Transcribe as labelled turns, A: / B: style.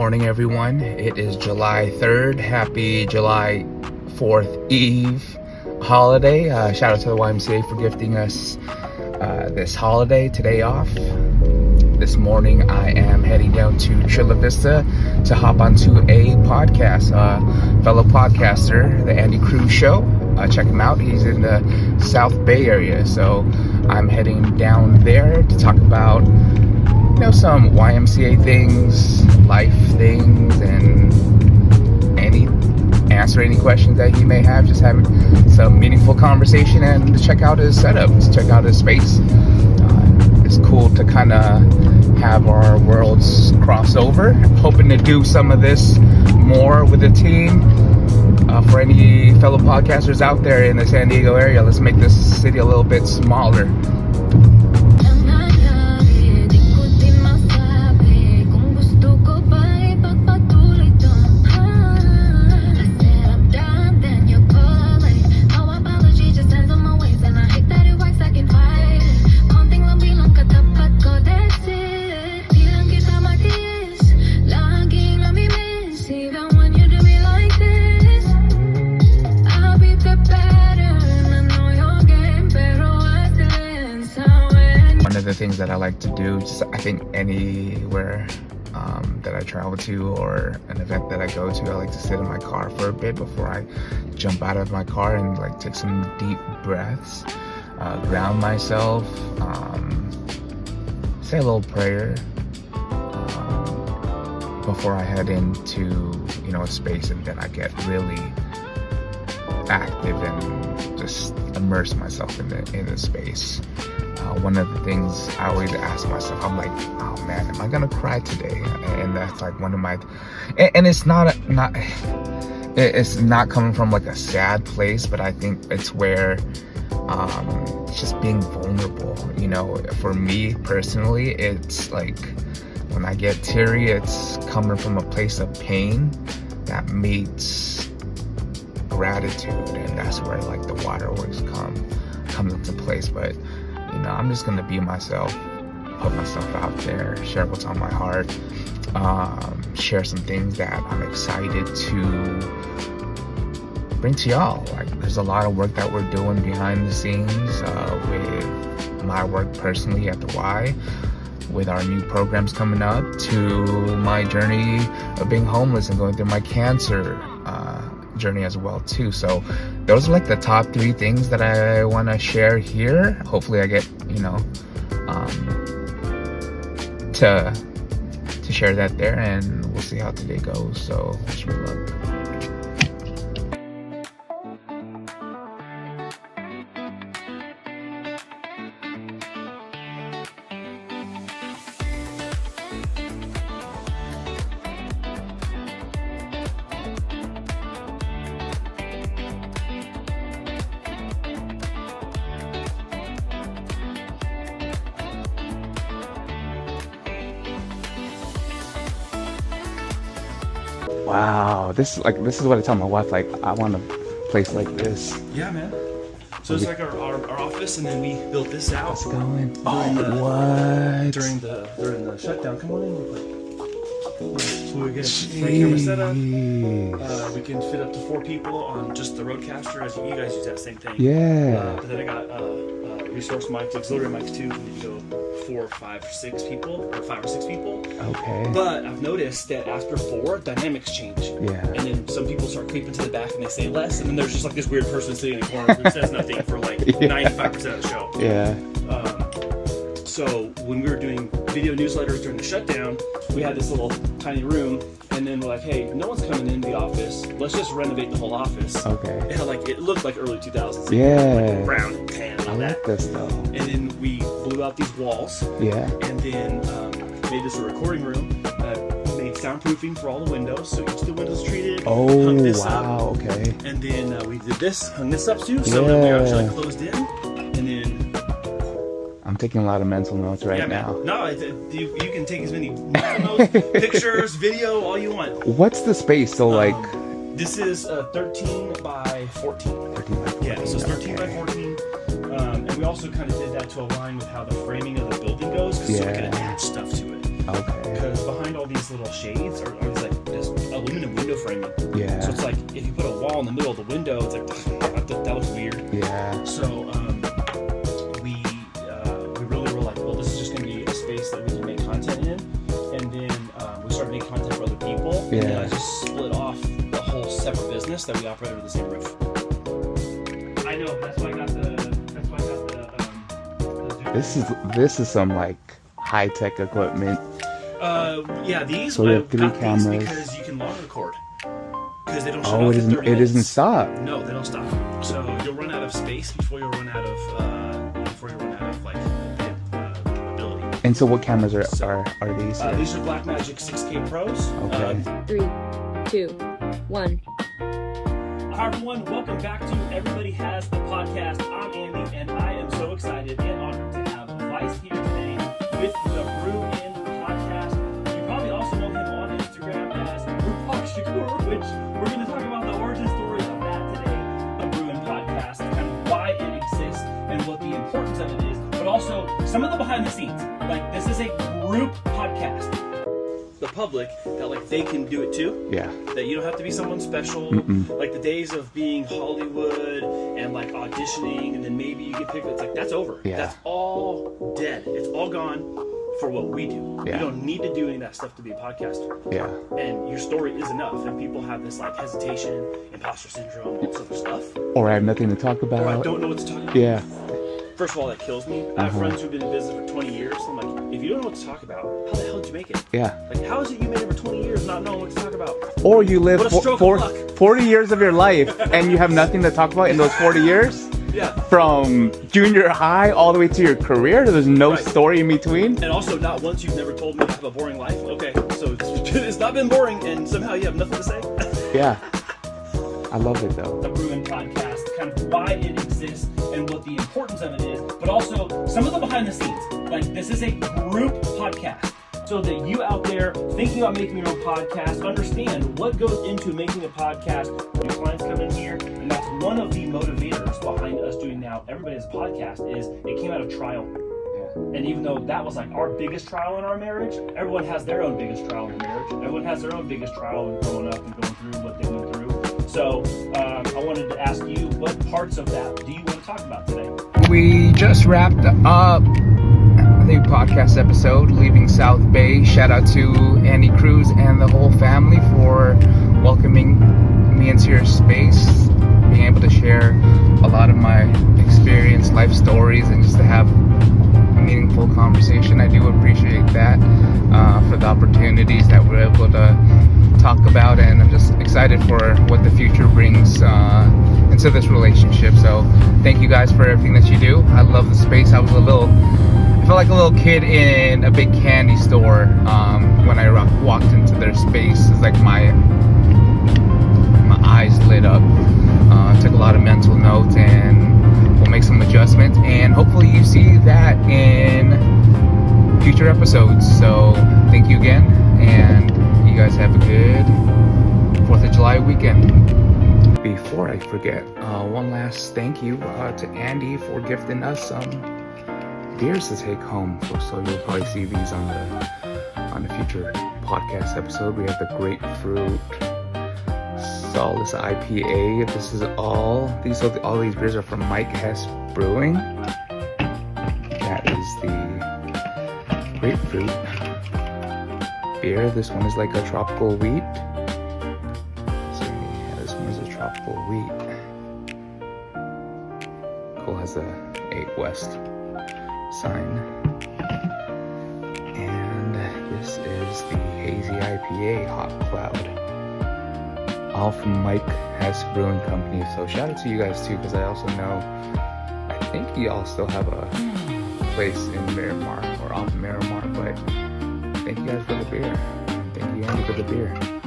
A: morning, everyone. It is July 3rd. Happy July 4th Eve holiday. Shout out to the YMCA for gifting us this holiday today off. This morning I am heading down to Chula Vista to hop onto a podcast. Fellow podcaster, the Andy Cruz Show. Check him out. He's in the South Bay area. So I'm heading down there to talk about some YMCA things, life things, and answer any questions that he may have. Just having some meaningful conversation and check out his setup, check out his space. It's cool to kind of have our worlds cross over. Hoping to do some of this more with the team. For any fellow podcasters out there in the San Diego area, let's make this city a little bit smaller. The things that I like to do, just I think anywhere that I travel to or an event that I go to, I like to sit in my car for a bit before I jump out of my car and like take some deep breaths, ground myself, say a little prayer before I head into a space, and then I get really active and just immerse myself in the space. One of the things I always ask myself, I'm like, oh man, am I gonna cry today? And that's like one of my, and it's it's not coming from like a sad place, but I think it's where just being vulnerable. For me personally, it's like when I get teary, it's coming from a place of pain that meets gratitude, and that's where like the waterworks comes into place. But I'm just gonna be myself, put myself out there, share what's on my heart, share some things that I'm excited to bring to y'all. Like, there's a lot of work that we're doing behind the scenes with my work personally at the Y, with our new programs coming up, to my journey of being homeless and going through my cancer journey as well too. So those are like the top 3 things that I want to share here. Hopefully I get to share that there, and we'll see how today goes. So wish me luck. Wow, this is what I tell my wife. Like, I want a place like this.
B: Yeah, man. So it's like our office, and then we built this out.
A: How's it going?
B: What? During the shutdown. Come on in real quick. So we get a front camera set up. We can fit up to 4 people on just the Roadcaster. As you guys use that same thing.
A: Yeah.
B: But then I got resource mics, auxiliary mics too. We need to go 4, 5, 6 people, or 5 or 6 people.
A: Okay.
B: But I've noticed that after 4, dynamics change.
A: Yeah.
B: And then some people start creeping to the back and they say less, and then there's just like this weird person sitting in the corner who says nothing for like 95% of the show.
A: Yeah.
B: So when we were doing video newsletters during the shutdown, we had this little tiny room, and then we're like, hey, no one's coming into the office. Let's just renovate the whole office.
A: Okay.
B: It looked like early 2000s.
A: Yeah.
B: Like brown and tan and all that.
A: I like this though.
B: And then we blew out these walls.
A: Yeah.
B: And then made this a recording room. Made soundproofing for all the windows, so each of the windows treated.
A: Oh,
B: hung this
A: wow.
B: up.
A: Okay.
B: And then we did this, hung this up too, so that we actually closed in. And then
A: I'm taking a lot of mental notes right now.
B: No, you can take as many mental notes, pictures, video, all you want.
A: What's the space? So like,
B: this is 13 by 14.
A: 13 by 14.
B: Yeah, so it's 13 by 14. And we also kind of did that to align with how the framing of the building goes, so we can attach stuff to it.
A: Okay.
B: Because behind all these little shades are these like just aluminum window framing.
A: Yeah.
B: So it's like if you put a wall in the middle of the window, it's like that looks weird.
A: Yeah.
B: So we really were like, well, this is just going to be a space that we can make content in, and then we started making content for other people.
A: Yeah.
B: And then I just split off the whole separate business that we operate under the same roof. I know. That's why I got the.
A: This is some like high tech equipment.
B: Yeah, these.
A: So we have 3
B: got
A: cameras.
B: these because you can long record. Because they don't shut
A: Oh,
B: off
A: it
B: in 30
A: doesn't
B: minutes.
A: stop.
B: No, they don't stop. So you'll run out of space before you'll run out of like ability.
A: And so what cameras are these?
B: These are Blackmagic 6K Pros.
A: Okay.
C: 3, 2, 1.
B: Hi everyone, welcome back to Everybody Has a Podcast. I'm Andy, and I am so excited and honored to have Vice here today with the Brew In Podcast. You probably also know him on Instagram as Rupak Shakur, which we're going to talk about the origin story of that today. The Brew In Podcast, kind of why it exists and what the importance of it is, but also some of the behind the scenes. Like, this is a group podcast. The public, that like they can do it too.
A: Yeah.
B: That you don't have to be someone special. Like the days of being Hollywood and like auditioning and then maybe you get picked, it's like that's over.
A: Yeah.
B: That's all dead. It's all gone for what we do.
A: Yeah.
B: You don't need to do any of that stuff to be a podcaster.
A: Yeah.
B: And your story is enough. And people have this like hesitation, imposter syndrome, all this other stuff.
A: Or I have nothing to talk about.
B: Or I don't know what to talk about.
A: Yeah.
B: First of all, that kills me. I have friends who've been in business for 20 years. I'm like, if you don't know what to talk about, how the hell did you make it?
A: Yeah.
B: Like, how is it you made it for 20 years not knowing what to talk about?
A: Or you live
B: What a stroke of luck.
A: 40 years of your life and you have nothing to talk about in those 40 years?
B: Yeah.
A: From junior high all the way to your career, there's no
B: Right.
A: story in between.
B: And also, not once you've never told me to have a boring life. Okay, so it's not been boring, and somehow you have nothing to say.
A: Yeah. I love it though.
B: The Brew In Podcast, kind of why it exists and what the importance of it is, but also some of the behind the scenes. Like, this is a group podcast. So that you out there thinking about making your own podcast, understand what goes into making a podcast. New clients come in here, and that's one of the motivators behind us doing now Everybody Has a Podcast is it came out of trial. And even though that was like our biggest trial in our marriage, everyone has their own biggest trial in marriage. Everyone has their own biggest trial in growing up and going through what they went through. So I wanted to ask you, what parts of that do you want to talk about today?
A: We just wrapped up the podcast episode, Leaving South Bay. Shout out to Andy Cruz and the whole family for welcoming me into your space, being able to share a lot of my experience, life stories, and just to have a meaningful conversation. I do appreciate that for the opportunities that we're able to talk about, and I'm just excited for what the future brings into this relationship. So thank you guys for everything that you do. I love the space. I felt like a little kid in a big candy store when I walked into their space. It's like my eyes lit up. Took a lot of mental notes, and we'll make some adjustments, and hopefully you see that in future episodes. So thank you again, and you guys have a good 4th of July weekend. Before I forget, one last thank you to Andy for gifting us some beers to take home. So you'll probably see these on the future podcast episode. We have the Grapefruit Solace IPA. All these beers are from Mike Hess Brewing. That is the Grapefruit beer. This one is like a tropical wheat. So yeah, this one is a tropical wheat. Cole has a 8 West sign. And this is the Hazy IPA Hot Cloud. All from Mike Hess Brewing Company. So shout out to you guys too, because I also know, I think y'all still have a place in Miramar or off Miramar, but thank you guys for the beer. Thank you, Andy, for the beer.